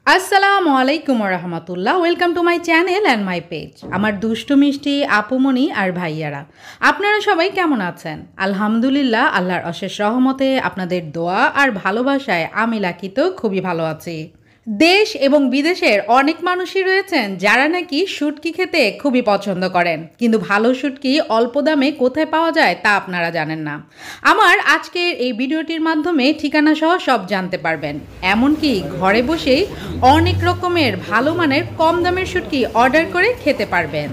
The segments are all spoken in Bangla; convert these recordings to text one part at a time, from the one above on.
আসসালামু আলাইকুম রহমতুল্লাহ। Welcome to my channel and my page. আমার দুষ্টু মিষ্টি আপুমণি আর ভাইয়ারা, আপনারা সবাই কেমন আছেন? আলহামদুলিল্লাহ, আল্লাহর অশেষ রহমতে আপনাদের দোয়া আর ভালোবাসায় আমি লাকি তো খুবই ভালো আছি। দেশ এবং বিদেশের অনেক মানুষই রয়েছেন যারা নাকি শুটকি খেতে খুবই পছন্দ করেন, কিন্তু ভালো শুটকি অল্প দামে কোথায় পাওয়া যায় তা আপনারা জানেন না। আমার আজকের এই ভিডিওটির মাধ্যমে ঠিকানা সহ সব জানতে পারবেন, এমনকি ঘরে বসেই অনেক রকমের ভালো মানের কম দামের শুটকি অর্ডার করে খেতে পারবেন।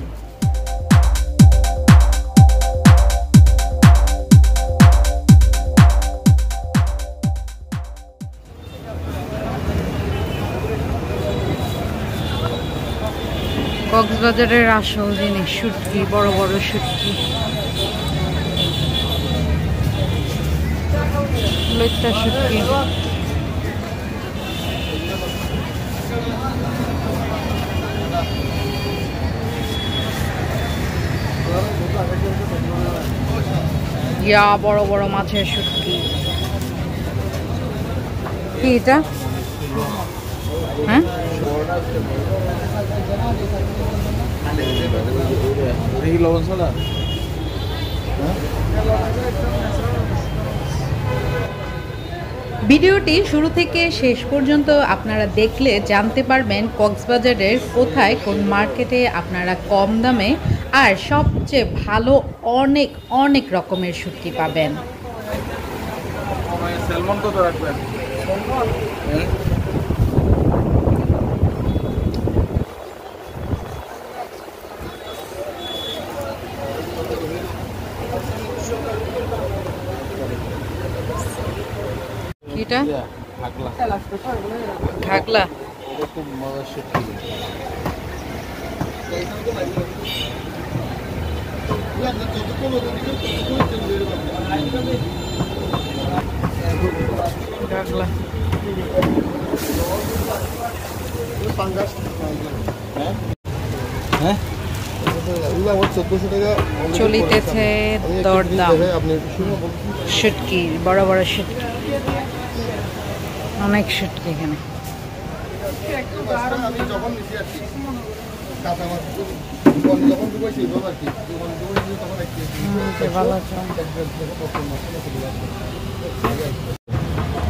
কক্সবাজারের আসল জিনিস শুটকি, বড় বড় শুটকি, লইট্টা শুটকি। ইয়া বড় বড় মাছের শুটকি। কি এটা? হ্যাঁ, ভিডিওটি শুরু থেকে শেষ পর্যন্ত আপনারা দেখলে জানতে পারবেন কক্সবাজারের কোথায় কোন মার্কেটে আপনারা কম দামে আর সবচেয়ে ভালো অনেক অনেক রকমের শুটকি পাবেন। স্যালমন কত রাখবেন? এটা ঘাগলা। খুব মজার শুটকি। ঘাগলা হ্যাঁ, চলিতেছে দরদাম। শুটকি, বড় বড় শুটকি, অনেক শুটকি এখানে।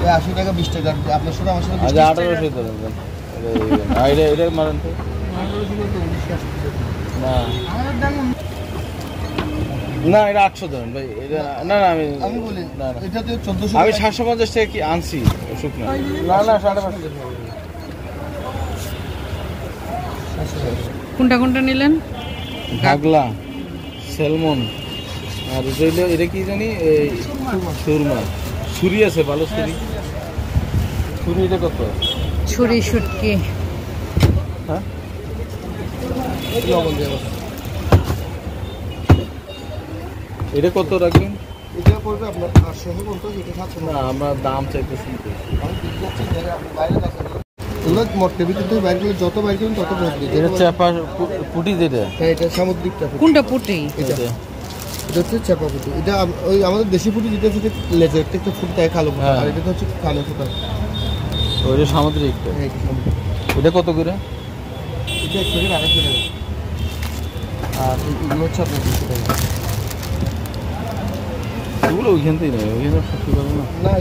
৳80 ৳20 আপনার সাথে আমার সাথে 1800 মারেন তো না, এটা 800 ধরেন ভাই। এটা না না, আমি বলি না, এটা তো 1400। আমি 750 টাকা কি আনছি শুকনো। না না, 550। কোনটা কোনটা নিলেন? ঘাগলা, স্যালমন, আর এটা কি জানি, এই সুরমা। ছুরি আছে, ভালো ছুরি। ছুরি এটা কত? ছুরি শুটকি। হ্যাঁ, এটা কত রাখবেন? এটা পড়বে আপনার 850। এটা 700 না, আমরা দাম চাইতেছি। যত বাইর করবেন তত পড়বে। এটা চাপা পুটি যেটা, এটা সামুদ্রিকটা। কোনটা পুটি? এটা হচ্ছে চাপা পুটি। এটা ওই আমাদের দেশি পুটি যেটা হচ্ছে লেজের একটা ফুট থাকে কালো, আর এটা হচ্ছে কালো ফুটা। ওইটা সামুদ্রিক। এটা কত করে? এটা 1 থেকে 250 টাকা। আর এগুলো হচ্ছে আপনার 200 টাকা। এগুলো ওইখান থেকেই নেই, ওইখানে সত্যি পাবো না। না,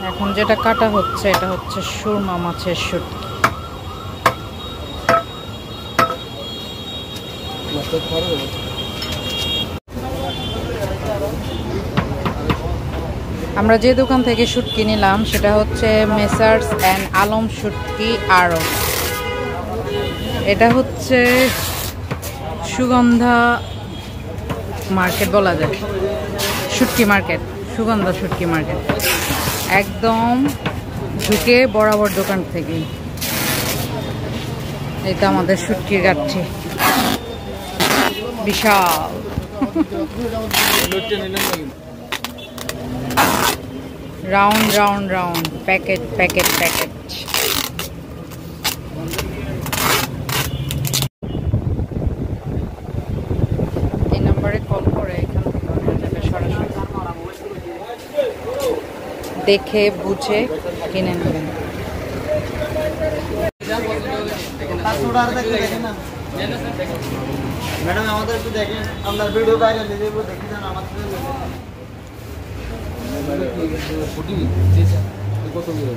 এখন যেটা কাটা হচ্ছে এটা হচ্ছে সুরমা মাছের শুটকি। আমরা যে দোকান থেকে শুটকি নিলাম সেটা হচ্ছে মেসার্স অ্যান্ড আলম শুটকি আড়ত। এটা হচ্ছে সুগন্ধা মার্কেট বলা যায়, শুটকি মার্কেট, সুগন্ধা শুটকি মার্কেট। একদম ঢুকে বরাবর দোকান থেকে। এটা আমাদের শুটকির গাঠি, বিশাল। Round round round, packet packet packet. এই নাম্বারে কল করে এখান থেকে দেখে বুঝে কিনে নেবেন। ম্যাডাম আমাদের একটু দেখেন, আপনার ভিডিও বাইরে দিয়ে দেবো, দেখে যান আমাদের ফুটি কত করে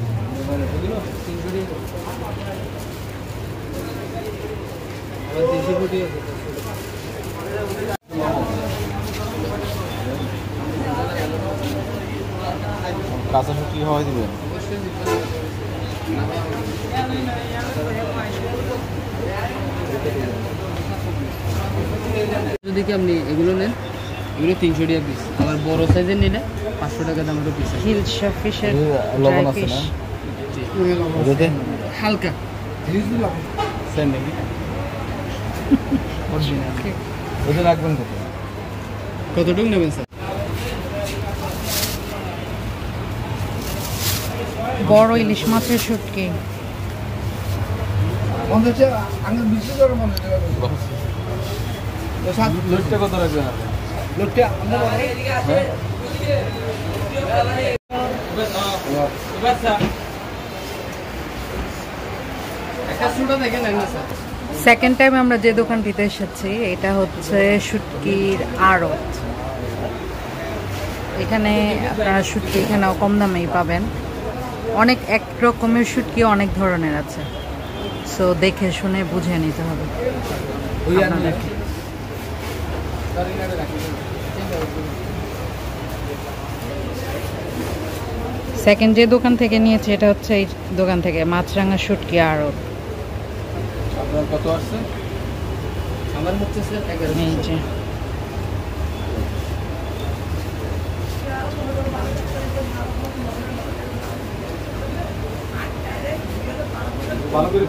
কাঁচা শুটকি হওয়া দিবেন। যদি কি আপনি এগুলো নেন, এগুলো 300 টাকা পিস, আবার বড় সাইজের নিলে 500 টাকা দামের পিস। হিলসা ফিশের লবণ আছে না ওটাতে হালকা সেম নাকি ওটা রাখবেন কত? কতটুকু নেবেন স্যার? বড় ইলিশ মাছের শুটকি। লোটটা কত রাখবেন আপনি? লোটটা সেকেন্ড টাইম আমরা যে দোকানটিতে এসেছি এটা হচ্ছে শুটকির আড়ত। এখানে আপনারা শুটকি এখানেও কম দামেই পাবেন। অনেক এক রকমের শুটকি অনেক ধরনের আছে, সো দেখে শুনে বুঝে নিতে হবে আপনাদেরকে। সেকেন্ড যে দোকান থেকে নিয়েছি এটা হচ্ছে এই দোকান থেকে, মাছরাঙা শুটকি আড়ত। আপনার কত আসছে? আমার হচ্ছে স্যার 11। এই যে ভালো করে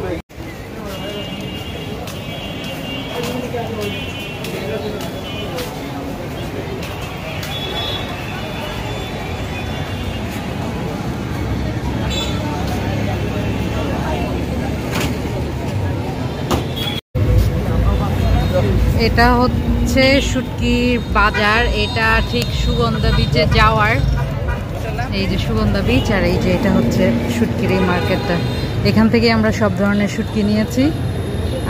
এটা হচ্ছে শুটকির বাজার। এটা ঠিক সুগন্ধা বিচে যাওয়ার, এই যে সুগন্ধা বিচ, আর এই যে এটা হচ্ছে শুটকির এই মার্কেটটা। এখান থেকে আমরা সব ধরনের শুটকি নিয়েছি,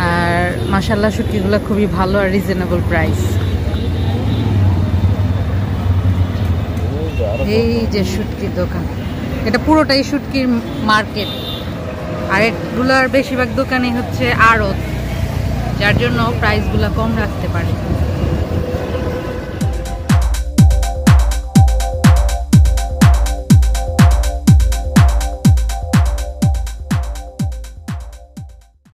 আর মাশাআল্লাহ শুটকিগুলো খুবই ভালো আর রিজনেবল প্রাইস। এই যে শুটকির দোকান, এটা পুরোটাই শুটকির মার্কেট, আর এগুলোর বেশিরভাগ দোকানই হচ্ছে আড়ত, যার জন্য প্রাইসগুলো কম রাখতে পারে।